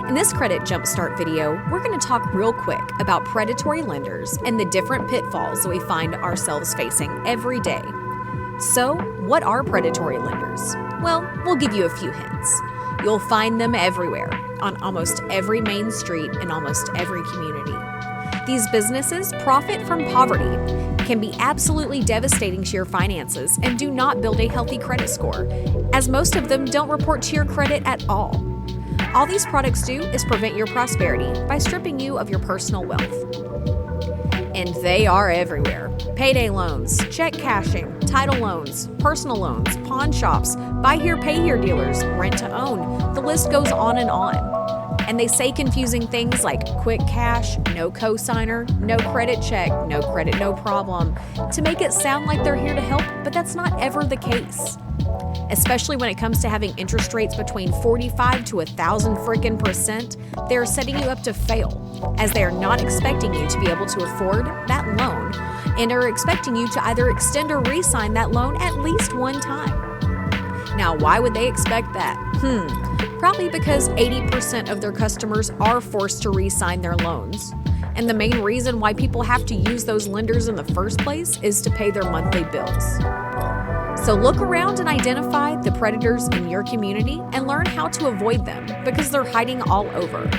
In this credit jumpstart video, we're going to talk real quick about predatory lenders and the different pitfalls that we find ourselves facing every day. So, what are predatory lenders? Well, we'll give you a few hints. You'll find them everywhere, on almost every main street in almost every community. These businesses profit from poverty, can be absolutely devastating to your finances, and do not build a healthy credit score, as most of them don't report to your credit at all. All these products do is prevent your prosperity by stripping you of your personal wealth. And they are everywhere. Payday loans, check cashing, title loans, personal loans, pawn shops, buy here, pay here dealers, rent to own. The list goes on and on. And they say confusing things like quick cash, no cosigner, no credit check, no credit, no problem, to make it sound like they're here to help, but that's not ever the case. Especially when it comes to having interest rates between 45 to 1,000%, they are setting you up to fail, as they are not expecting you to be able to afford that loan and are expecting you to either extend or re-sign that loan at least one time. Now, why would they expect that? Probably because 80% of their customers are forced to re-sign their loans. And the main reason why people have to use those lenders in the first place is to pay their monthly bills. So look around and identify the predators in your community and learn how to avoid them, because they're hiding all over.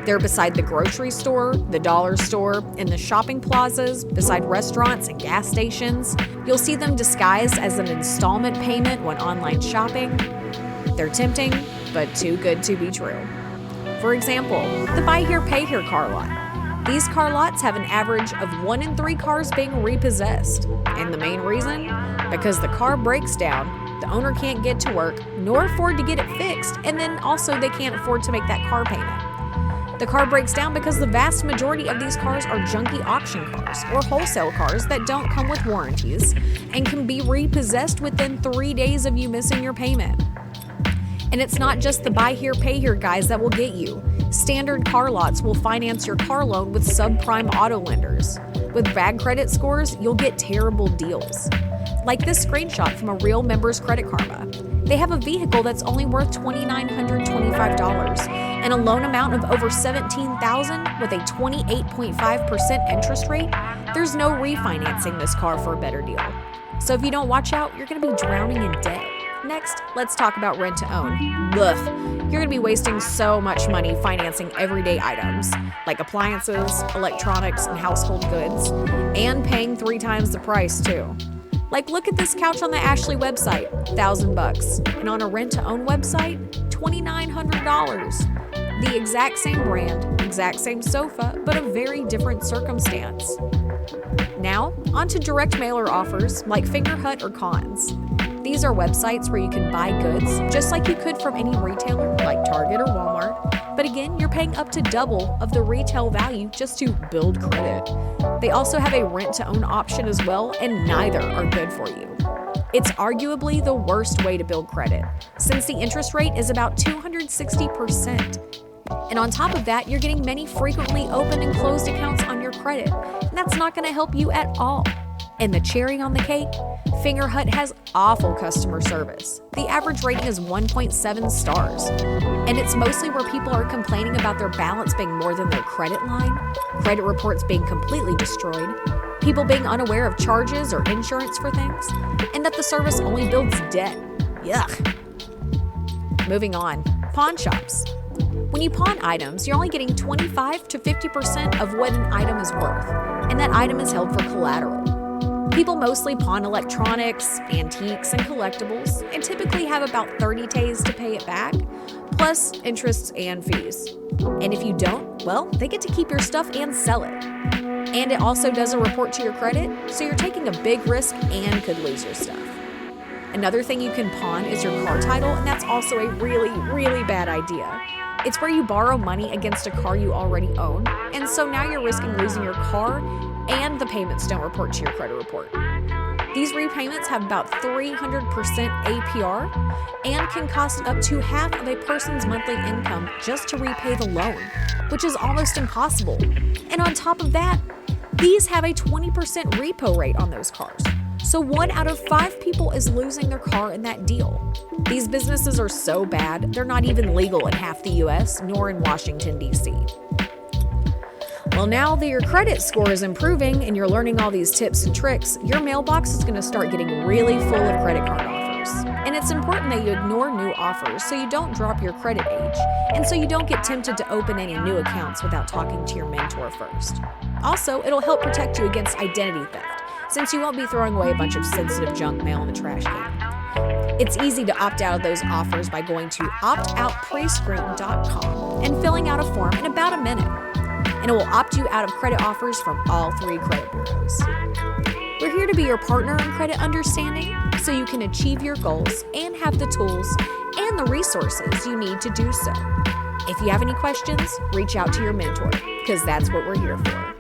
They're beside the grocery store, the dollar store, in the shopping plazas, beside restaurants and gas stations. You'll see them disguised as an installment payment when online shopping. They're tempting, but too good to be true. For example, the buy here, pay here car lot. These car lots have an average of 1 in 3 cars being repossessed. And the main reason? Because the car breaks down, the owner can't get to work, nor afford to get it fixed, and then also they can't afford to make that car payment. The car breaks down because the vast majority of these cars are junky auction cars or wholesale cars that don't come with warranties and can be repossessed within 3 days of you missing your payment. And it's not just the buy here, pay here guys that will get you. Standard car lots will finance your car loan with subprime auto lenders. With bad credit scores, you'll get terrible deals. Like this screenshot from a real member's Credit Karma. They have a vehicle that's only worth $2,925 and a loan amount of over $17,000 with a 28.5% interest rate. There's no refinancing this car for a better deal. So if you don't watch out, you're going to be drowning in debt. Next, let's talk about rent to own. Ugh, you're going to be wasting so much money financing everyday items like appliances, electronics, and household goods, and paying 3 times the price too. Like, look at this couch on the Ashley website, $1,000, and on a rent-to-own website, $2,900. The exact same brand, exact same sofa, but a very different circumstance. Now, on to direct mailer offers like Fingerhut or Cons. These are websites where you can buy goods just like you could from any retailer like Target or Walmart, but again, you're paying up to double of the retail value just to build credit. They also have a rent-to-own option as well, and neither are good for you. It's arguably the worst way to build credit, since the interest rate is about 260%. And on top of that, you're getting many frequently opened and closed accounts on your credit, and that's not going to help you at all. And the cherry on the cake? Fingerhut has awful customer service. The average rating is 1.7 stars. And it's mostly where people are complaining about their balance being more than their credit line, credit reports being completely destroyed, people being unaware of charges or insurance for things, and that the service only builds debt. Yuck. Moving on, pawn shops. When you pawn items, you're only getting 25 to 50% of what an item is worth, and that item is held for collateral. People mostly pawn electronics, antiques, and collectibles, and typically have about 30 days to pay it back, plus interests and fees. And if you don't, well, they get to keep your stuff and sell it. And it also doesn't report to your credit, so you're taking a big risk and could lose your stuff. Another thing you can pawn is your car title, and that's also a really, really bad idea. It's where you borrow money against a car you already own, and so now you're risking losing your car and the payments don't report to your credit report. These repayments have about 300% APR and can cost up to half of a person's monthly income just to repay the loan, which is almost impossible. And on top of that, these have a 20% repo rate on those cars. So 1 out of 5 people is losing their car in that deal. These businesses are so bad, they're not even legal in half the US, nor in Washington, D.C. Well, now that your credit score is improving and you're learning all these tips and tricks, your mailbox is going to start getting really full of credit card offers. And it's important that you ignore new offers so you don't drop your credit age, and so you don't get tempted to open any new accounts without talking to your mentor first. Also, it'll help protect you against identity theft, since you won't be throwing away a bunch of sensitive junk mail in the trash can. It's easy to opt out of those offers by going to optoutprescreen.com and filling out a form in about a minute. And it will opt you out of credit offers from all 3 credit bureaus. We're here to be your partner in credit understanding so you can achieve your goals and have the tools and the resources you need to do so. If you have any questions, reach out to your mentor, because that's what we're here for.